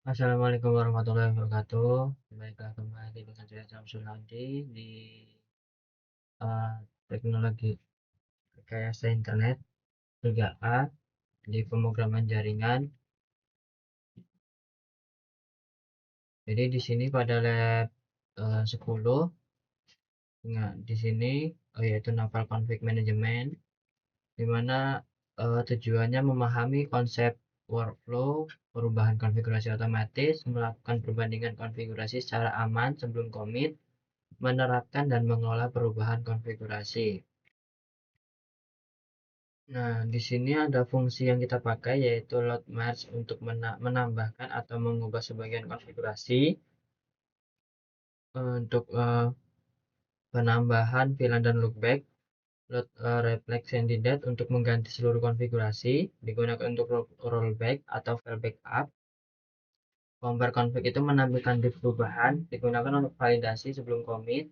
Assalamualaikum warahmatullahi wabarakatuh. Baiklah kembali dengan saya Samsul Hadi di eh, teknologi rekayasa internet 3A di pemrograman jaringan. Jadi di sini pada lab 10, nah, di sini yaitu Naval Config Management, di mana tujuannya memahami konsep workflow, perubahan konfigurasi otomatis, melakukan perbandingan konfigurasi secara aman sebelum commit, menerapkan dan mengelola perubahan konfigurasi. Nah, di sini ada fungsi yang kita pakai yaitu load merge untuk menambahkan atau mengubah sebagian konfigurasi. Untuk penambahan VLAN dan loopback, load reflex candidate untuk mengganti seluruh konfigurasi, digunakan untuk rollback atau file backup. Compare config itu menampilkan div perubahan, digunakan untuk validasi sebelum commit.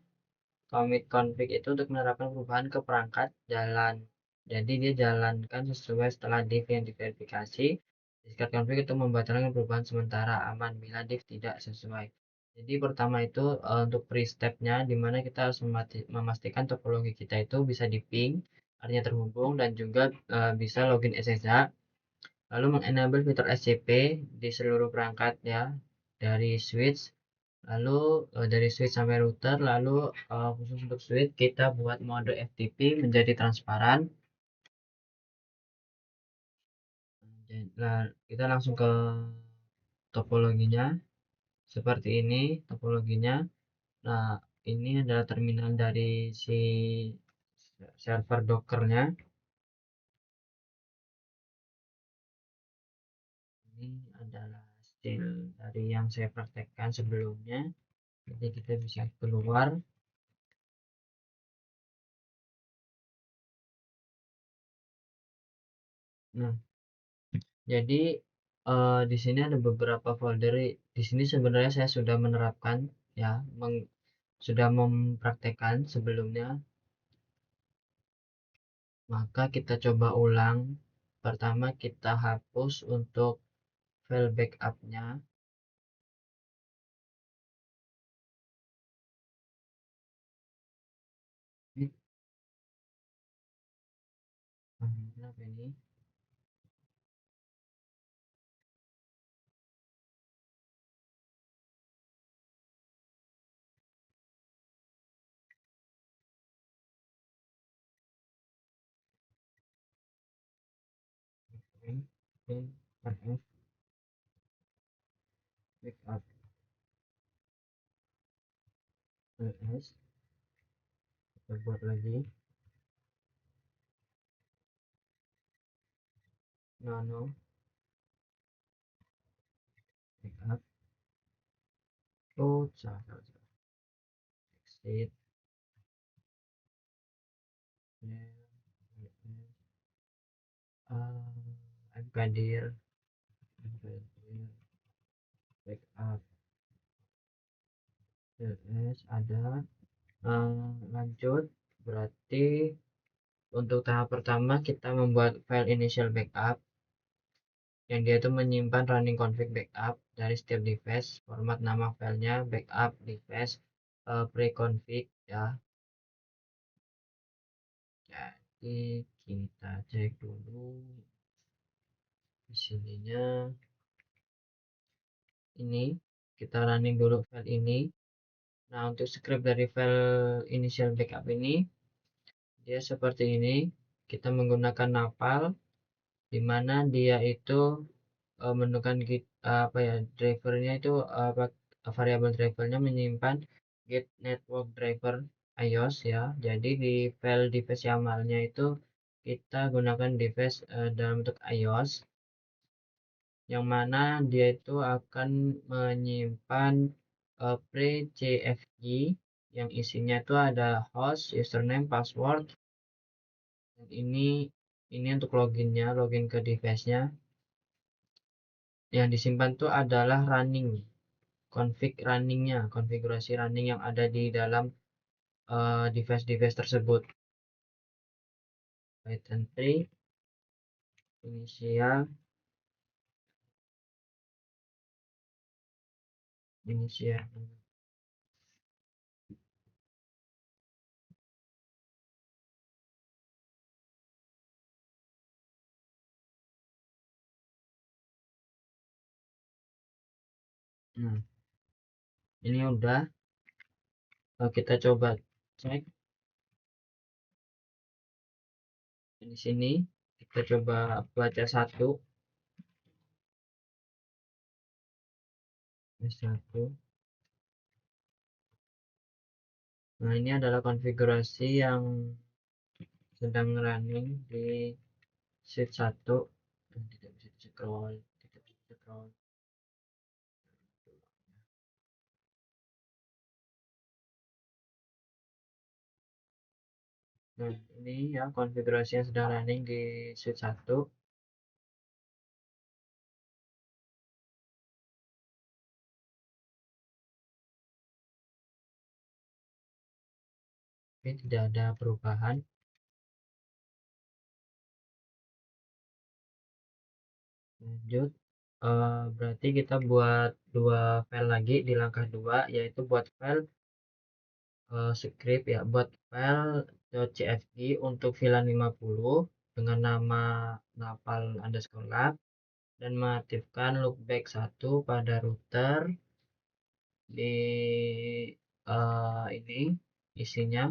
Commit config itu untuk menerapkan perubahan ke perangkat jalan. Jadi dia jalankan sesuai setelah div yang diverifikasi. Discard config itu membatalkan perubahan sementara aman bila div tidak sesuai. Jadi pertama itu untuk pre-stepnya, dimana kita harus memastikan topologi kita itu bisa di ping, artinya terhubung, dan juga bisa login SSH. Lalu mengenable fitur SCP di seluruh perangkat ya, dari switch. Lalu dari switch sampai router, lalu khusus untuk switch kita buat mode FTP menjadi transparan. Nah, kita langsung ke topologinya. Seperti ini topologinya. Nah, ini adalah terminal dari si server Dockernya. Ini adalah hasil dari yang saya praktekkan sebelumnya. Jadi kita bisa keluar. Nah, jadi di sini ada beberapa folder. Di sini sebenarnya saya sudah menerapkan ya, sudah mempraktekkan sebelumnya. Maka kita coba ulang. Pertama kita hapus untuk file backupnya. Ini kenapa ini? RF backup ls, kita buat lagi nano backup. Oh, salah. Exit mkdir backup ls ada. Lanjut, berarti untuk tahap pertama kita membuat file initial backup yang dia itu menyimpan running config backup dari setiap device. Format nama filenya backup device preconfig ya. Jadi kita cek dulu di sininya. Ini kita running dulu file ini. Nah, untuk script dari file initial backup ini dia seperti ini. Kita menggunakan Naval, di mana dia itu menentukan apa ya, drivernya itu variabel drivernya menyimpan get network driver iOS ya. Jadi di file device YAML-nya itu kita gunakan device dalam bentuk iOS, yang mana dia itu akan menyimpan pre-CFG yang isinya itu ada host, username, password. Dan ini untuk loginnya, login ke device-nya. Yang disimpan itu adalah running, config runningnya, konfigurasi running yang ada di dalam device-device tersebut. Python 3 inisial inisial. Nah, ini udah. Kita coba cek di sini. Kita coba baca satu, S1. Nah, ini adalah konfigurasi yang sedang running di sheet 1. Tidak bisa di scroll, tidak bisa di scroll. Nah, ini ya konfigurasi yang sedang running di sheet 1. Ini tidak ada perubahan. Lanjut. Berarti kita buat dua file lagi di langkah 2, yaitu buat file script ya, buat file .cfg untuk VLAN 50 dengan nama napal_lab dan mengaktifkan loopback 1 pada router di ini isinya.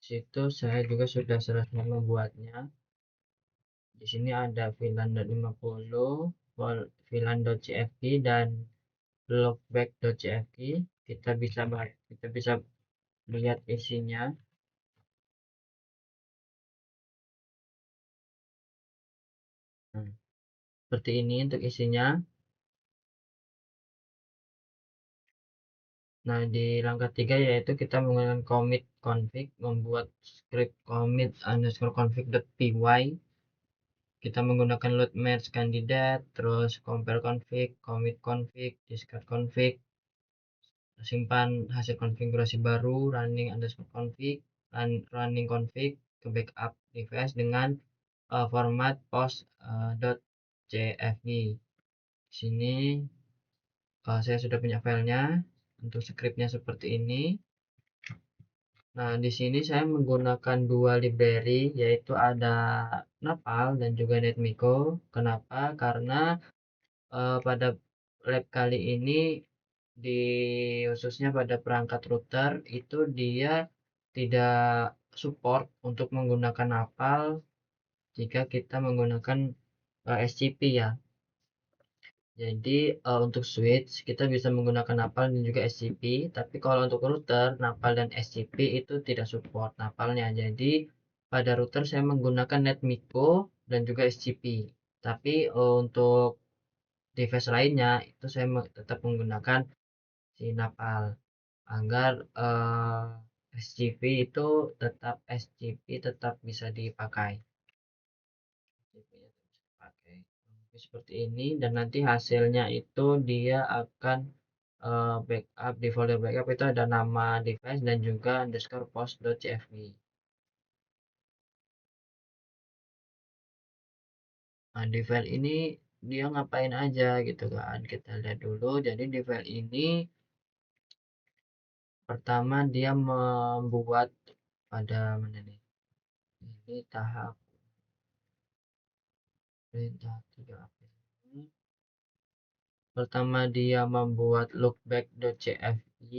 Situ saya juga sudah selesai membuatnya. Di sini ada VLAN.50, VLAN.cfg dan loopback.cfg. Kita bisa lihat isinya. Nah, seperti ini untuk isinya. Nah, di langkah 3 yaitu kita menggunakan commit config, membuat script commit_config.py. Kita menggunakan load merge candidate, terus compare config, commit config, discard config, simpan hasil konfigurasi baru, running_config, running config ke backup device dengan format post.cfg. Di sini saya sudah punya filenya. Untuk scriptnya seperti ini. Nah, di sini saya menggunakan dua library, yaitu ada Napal dan juga NetMiko. Kenapa? Karena pada lab kali ini, di khususnya pada perangkat router, itu dia tidak support untuk menggunakan Napal jika kita menggunakan SCP ya. Jadi untuk switch kita bisa menggunakan Napal dan juga SCP, tapi kalau untuk router Napal dan SCP itu tidak support Napalnya. Jadi pada router saya menggunakan NetMiko dan juga SCP. Tapi untuk device lainnya itu saya tetap menggunakan si Napal agar SCP itu tetap SCP tetap bisa dipakai. Seperti ini, dan nanti hasilnya itu dia akan backup di folder backup itu ada nama device dan juga underscore post.cfg. Nah, di file ini dia ngapain aja gitu kan, kita lihat dulu. Jadi di file ini pertama dia membuat pada mana nih, ini tahap perintah 3 ini. Pertama dia membuat loopback.cfg,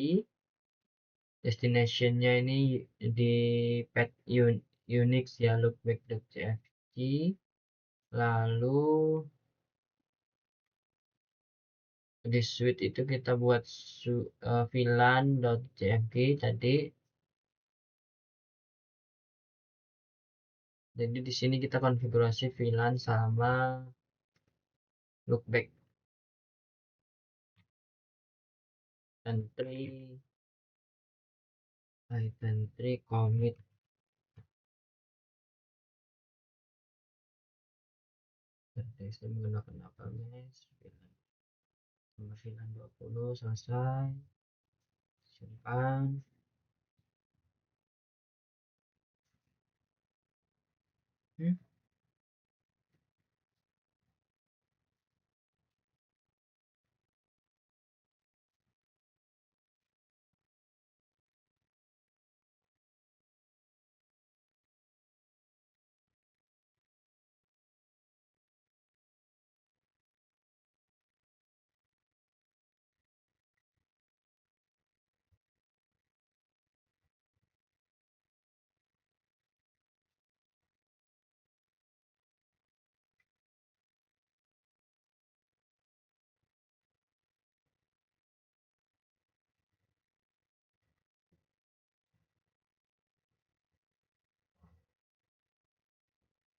destinationnya ini di pet Unix ya, loopback.cfg. Lalu di suite itu kita buat VLAN.cfg tadi. Jadi di sini kita konfigurasi VLAN sama loopback entry commit. Saya menggunakan apa mes VLAN sama VLAN 20 selesai, simpan.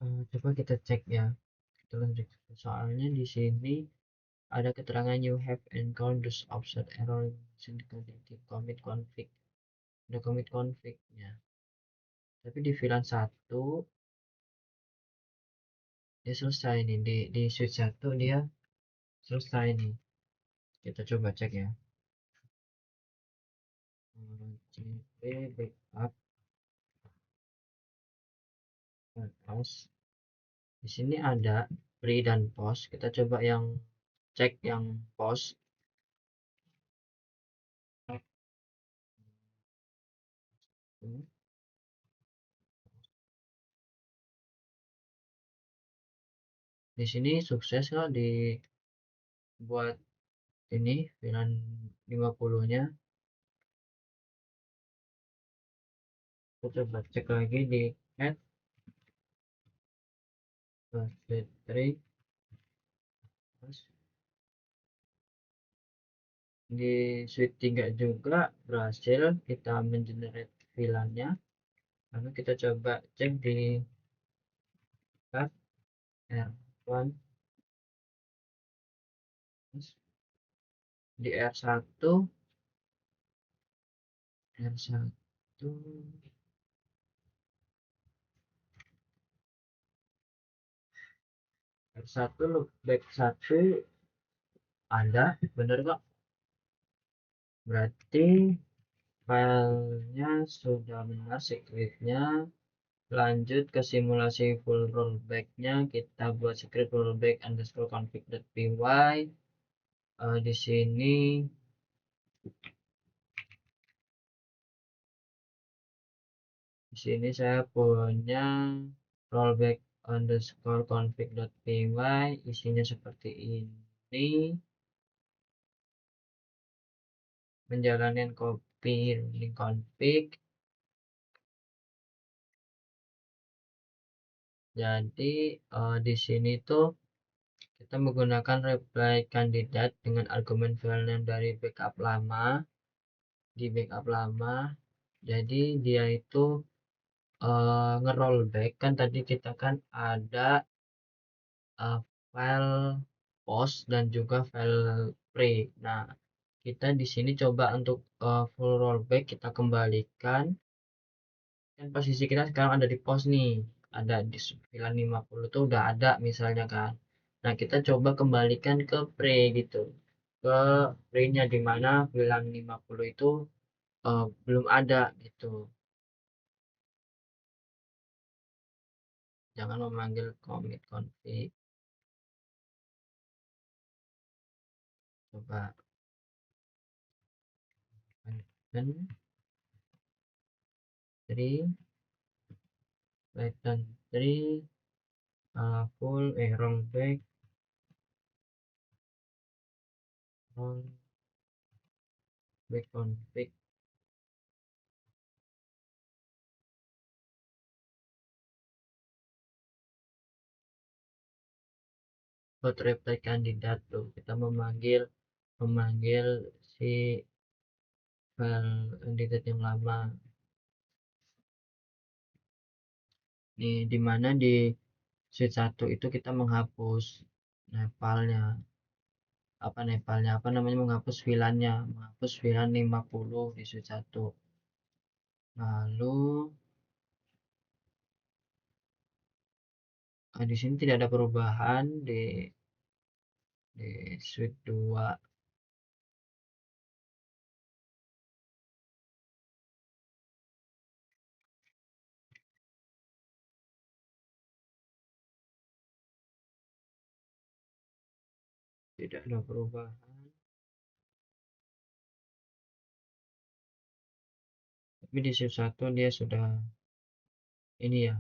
Coba kita cek ya, kita lanjut. Soalnya di sini ada keterangan you have encountered offset error in commit config, ada commit config-nya. Tapi di VLAN 1 dia selesai nih, di switch 1 dia selesai nih. Kita coba cek ya. cp backup post. Di sini ada pre dan post. Kita coba yang cek yang post. Di sini sukses lah dibuat ini VLAN 50-nya. Kita coba cek lagi di add battery. Di switch 3 juga berhasil kita mengenerate VLAN-nya. Lalu kita coba cek di R1, di R1 loopback 1 ada, bener kok. Berarti filenya sudah benar, scriptnya. Lanjut ke simulasi full rollback-nya, kita buat script rollback underscore config.py. Di sini saya punya rollback underscore config.py, isinya seperti ini. Menjalankan copy link config. Jadi di sini tuh kita menggunakan reply kandidat dengan argumen filenya dari backup lama, di backup lama. Jadi dia itu ngerollback, kan tadi kita kan ada file post dan juga file pre. Nah, kita di sini coba untuk full rollback, kita kembalikan. Kan posisi kita sekarang ada di post nih, ada di VLAN 50 tuh udah ada misalnya kan. Nah, kita coba kembalikan ke pre gitu, ke pre-nya, dimana VLAN 50 itu belum ada gitu. Jangan memanggil commit config. Coba Python 3 Python 3 full rollback config. Buat reply kandidat tuh kita memanggil si file kandidat yang lama nih, dimana di switch 1 itu kita menghapus nepalnya, apa namanya, menghapus VLAN-nya, menghapus VLAN 50 di switch 1. Lalu di sini tidak ada perubahan di switch 2. Tidak ada perubahan, tapi di switch 1 dia sudah ini ya,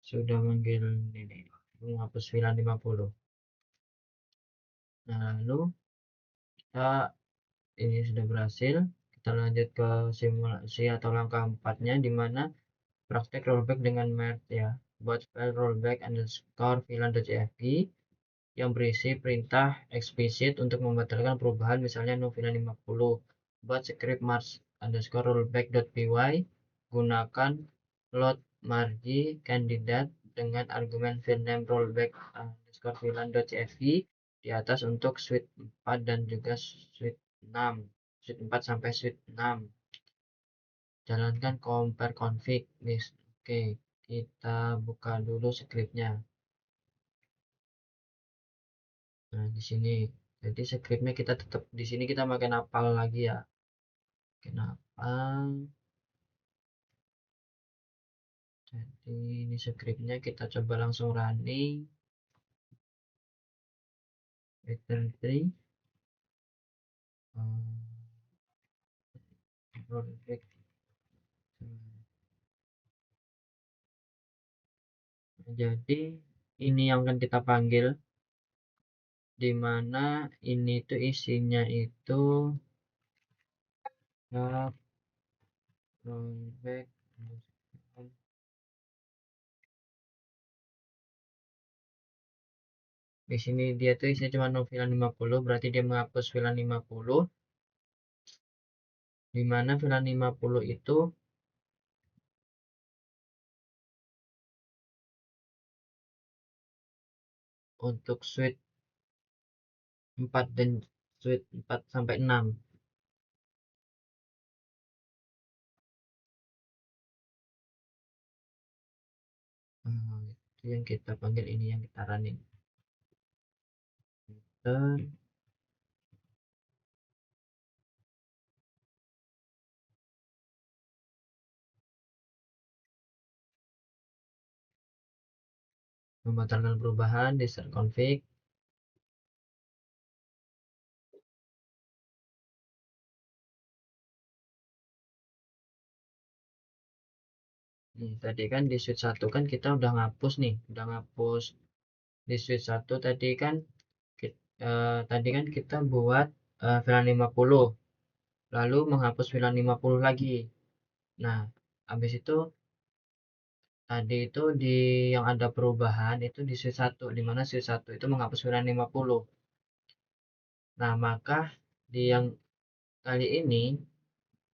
sudah manggil ini, menghapus VLAN 50. Nah, lalu kita ini sudah berhasil. Kita lanjut ke simulasi atau langkah 4-nya, dimana praktek rollback dengan merge ya. Buat file rollback underscore VLAN.jfp yang berisi perintah eksplisit untuk membatalkan perubahan, misalnya no VLAN 50. Buat script march underscore rollback.py, gunakan load margi kandidat dengan argumen filname rollback underscore VLAN.cfg di atas untuk suite 4 dan juga suite 6, suite 4 sampai suite 6. Jalankan compare config list. Oke, kita buka dulu scriptnya. Nah, di sini. Jadi scriptnya kita tetap di sini kita pakai napal lagi ya. Kenapa? Jadi ini scriptnya kita coba langsung running. Return 3. Rollback. Jadi ini yang akan kita panggil, dimana ini tuh isinya itu rollback. Di sini dia tuh isinya cuma no VLAN 50, berarti dia menghapus VLAN 50, dimana VLAN 50 itu untuk suite 4 dan suite 4 sampai 6. Itu yang kita panggil, ini yang kita running. Dan membatalkan perubahan di start config. Nih, tadi kan di switch 1 kan kita udah ngapus nih, udah ngapus di switch 1 tadi kan kita buat VLAN 50, lalu menghapus VLAN 50 lagi. Nah, habis itu tadi itu di yang ada perubahan itu di switch 1, di mana switch 1 itu menghapus VLAN 50. Nah, maka di yang kali ini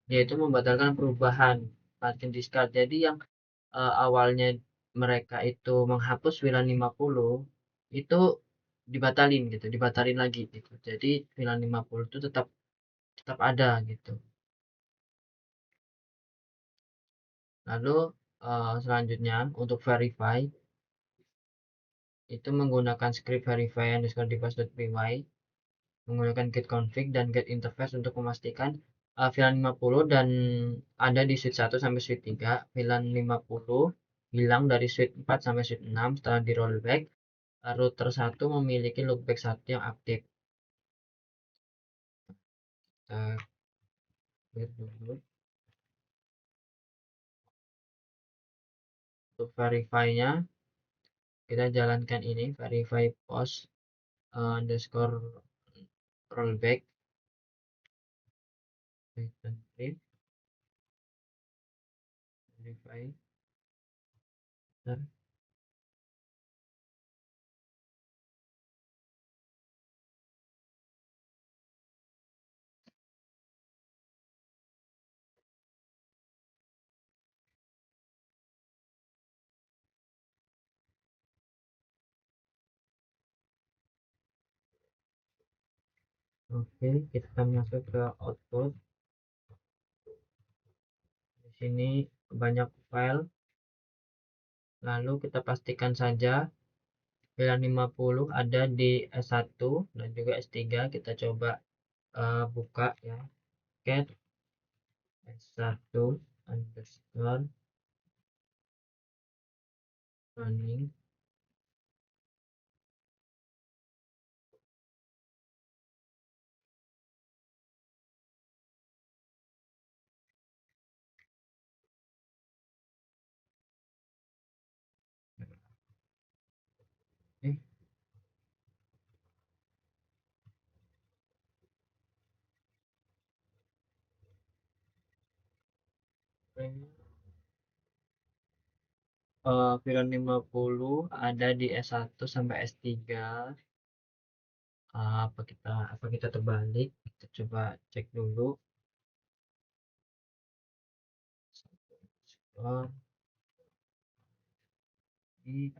yaitu membatalkan perubahan parking discard. Jadi yang awalnya mereka itu menghapus VLAN 50 itu dibatalin gitu, dibatalin lagi gitu. Jadi VLAN 50 itu tetap ada gitu. Lalu selanjutnya untuk verify itu menggunakan script verify underscore device.py, menggunakan get config dan get interface untuk memastikan VLAN 50 dan ada di switch 1 sampai switch 3. VLAN 50 hilang dari switch 4 sampai switch 6 setelah di rollback. Router 1 memiliki loopback 1 yang aktif. Kita lihat dulu. Untuk verify-nya kita jalankan ini verify post underscore rollback verify. Oke, kita masuk ke output. Di sini banyak file. Lalu kita pastikan saja VLAN 50 ada di S1 dan juga S3. Kita coba buka ya. Cat S1 underscore running. Eh, VLAN 50 ada di S1 sampai S3. Apa kita terbalik? Kita coba cek dulu. lagi.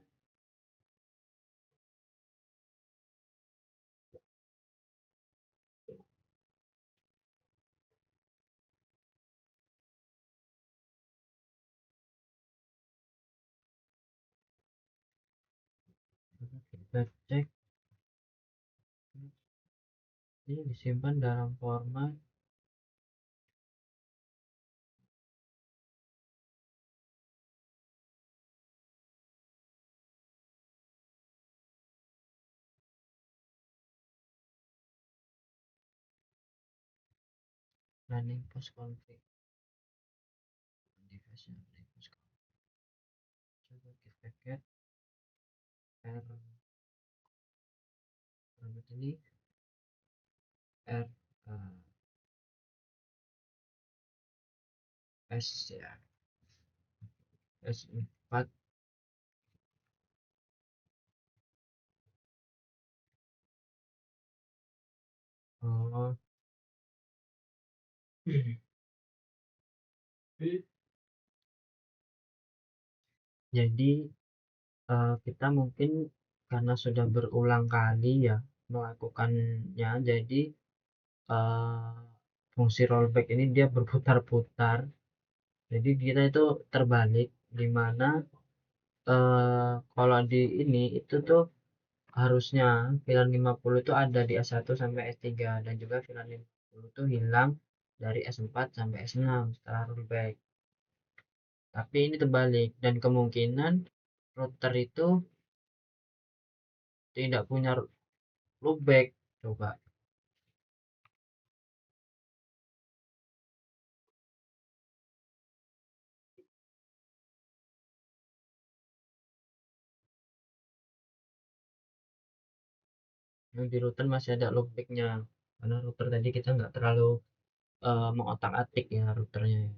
Kita cek ini disimpan dalam format running post config device running post config. Coba kita get r format ini r s ya, s4. Oh. Jadi kita mungkin karena sudah berulang kali ya melakukannya, jadi eh, fungsi rollback ini dia berputar-putar. Jadi kita itu terbalik, dimana kalau di ini itu tuh harusnya VLAN 50 itu ada di S1 sampai S3, dan juga VLAN 50 itu hilang dari S4 sampai S6 setelah rollback. Tapi ini terbalik, dan kemungkinan router itu tidak punya loopback. Coba di router masih ada loopbacknya, karena router tadi kita nggak terlalu mengotak-atik ya routernya.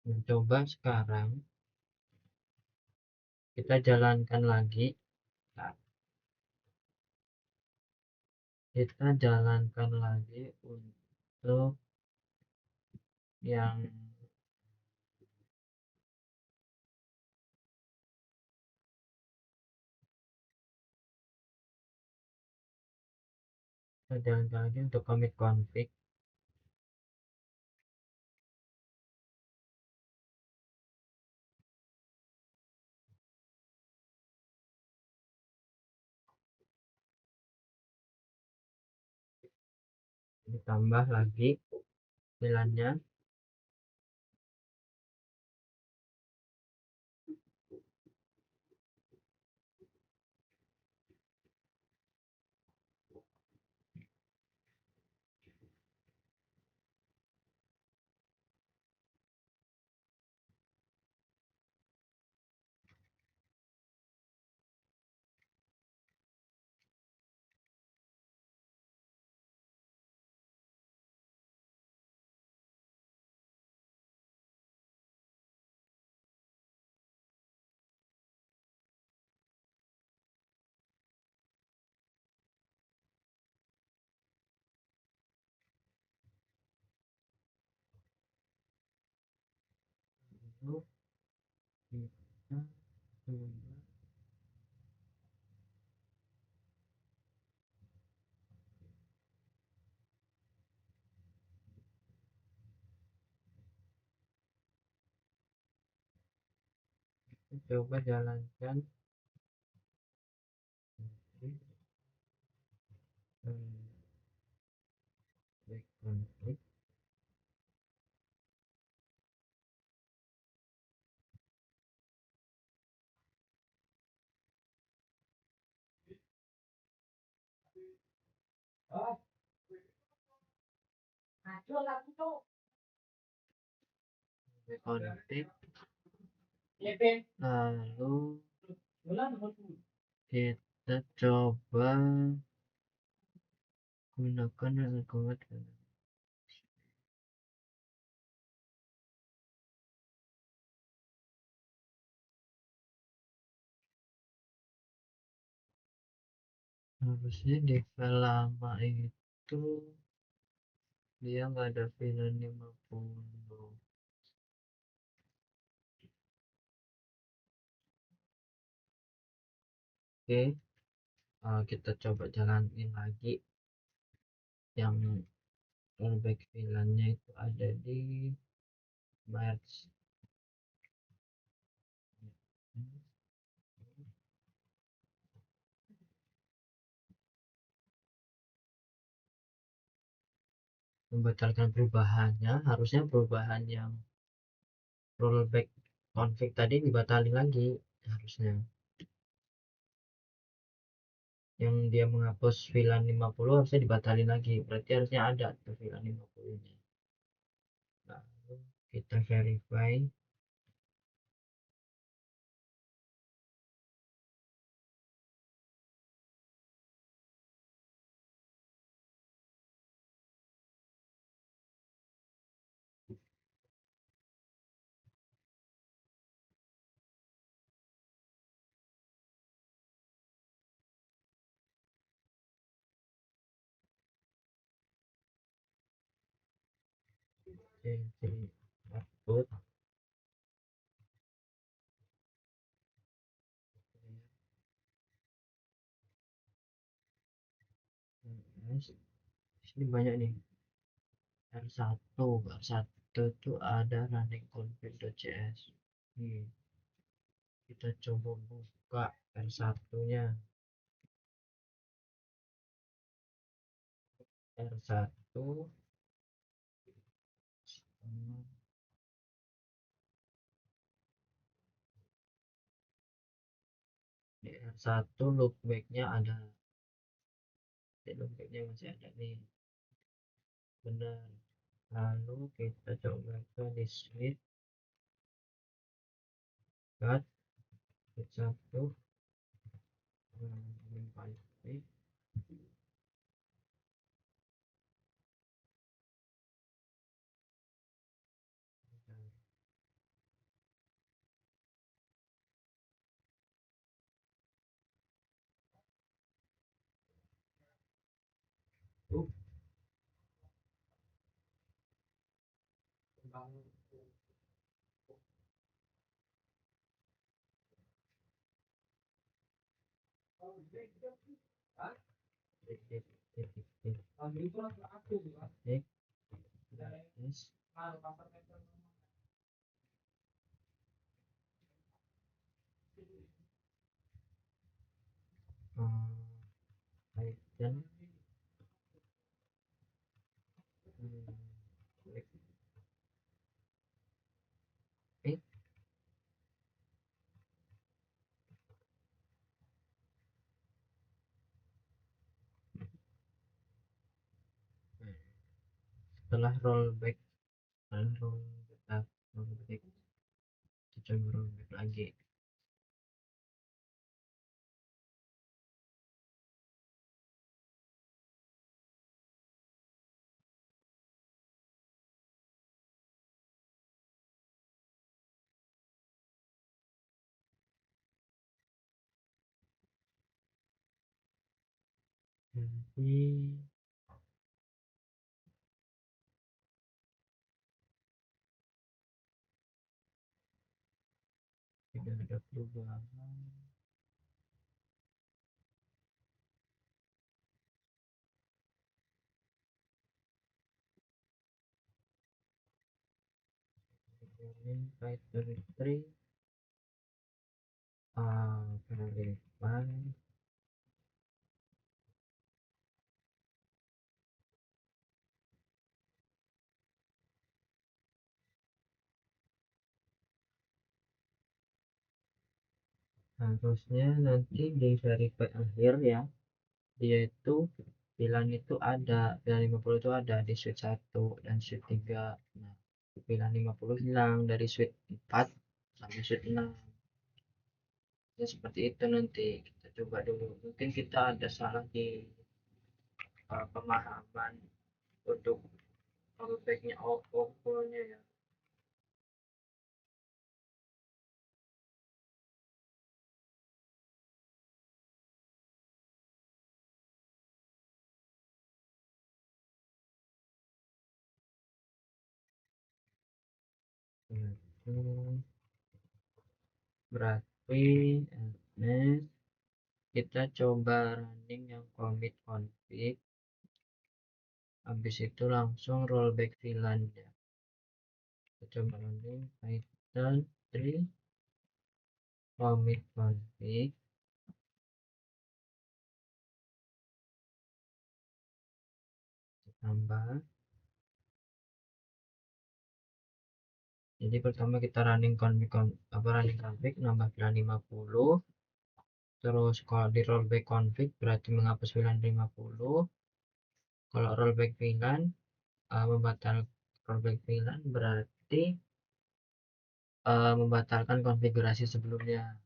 Nah, coba sekarang kita jalankan lagi. Nah, kita jalankan lagi untuk yang kita jalankan lagi untuk commit config. Ditambah lagi VLAN-nya. Lalu kita coba jalankan back config. Back config. Lalu kita coba gunakan record. Harusnya di file lama itu dia nggak ada VLAN 50. Oke, kita coba jalanin lagi yang rollback VLAN-nya itu ada di merge. Membatalkan perubahannya, harusnya perubahan yang rollback config tadi dibatalin lagi harusnya. Yang dia menghapus VLAN 50 harusnya dibatalin lagi, berarti harusnya ada tuh VLAN 50 nya. Lalu kita verify. Jadi output ini banyak nih. R1 itu ada running config.js. Kita coba buka R1 nya. R1 di R1 loopbacknya ada, loopbacknya masih ada nih, benar. Lalu kita coba ke di switch cut satu config. Python setelah rollback rollback kita coba rollback lagi. Nanti tidak ada perubahan. Python 3 verify. Harusnya nanti di verify akhir ya, dia itu VLAN itu ada, VLAN 50 itu ada di switch 1 dan switch 3. Nah, VLAN 50 hilang dari switch 4 sampai switch 6 ya, seperti itu. Nanti kita coba dulu, mungkin kita ada salah di pemahaman untuk rollbacknya OPPO-nya ya. Berarti next kita coba running yang commit config, habis itu langsung rollback VLAN ya. Kita coba running python 3 commit config, tambah. Jadi pertama kita running config nambah VLAN 50, terus kalau di rollback config berarti menghapus VLAN 50. Kalau rollback VLAN membatalkan rollback VLAN berarti membatalkan konfigurasi sebelumnya.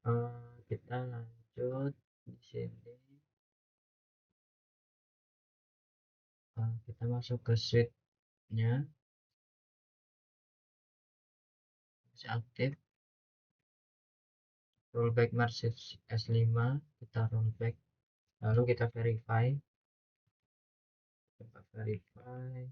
Nah, kita lanjut di sini. Kita masuk ke suite-nya, masih aktif. Rollback merge S5, kita rollback, lalu kita verify. Coba verify.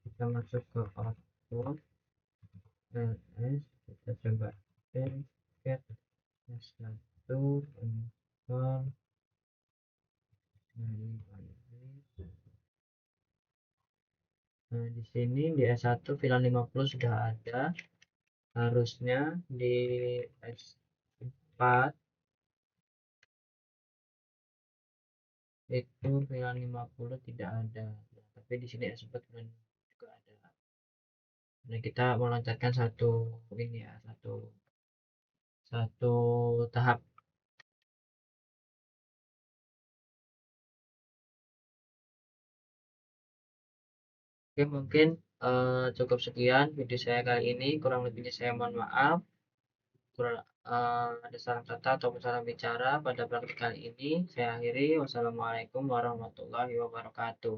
Kita masuk ke output ls, kita coba get s1 install Nah, di sini di S1 VLAN 50 sudah ada. Harusnya di S4 itu VLAN 50 tidak ada. Nah, tapi di sini S4 juga ada. Nah, kita melontarkan satu ini ya, satu tahap. Oke, mungkin cukup sekian video saya kali ini. Kurang lebihnya saya mohon maaf. Kurang ada salah kata atau salah bicara pada praktik kali ini. Saya akhiri. Wassalamualaikum warahmatullahi wabarakatuh.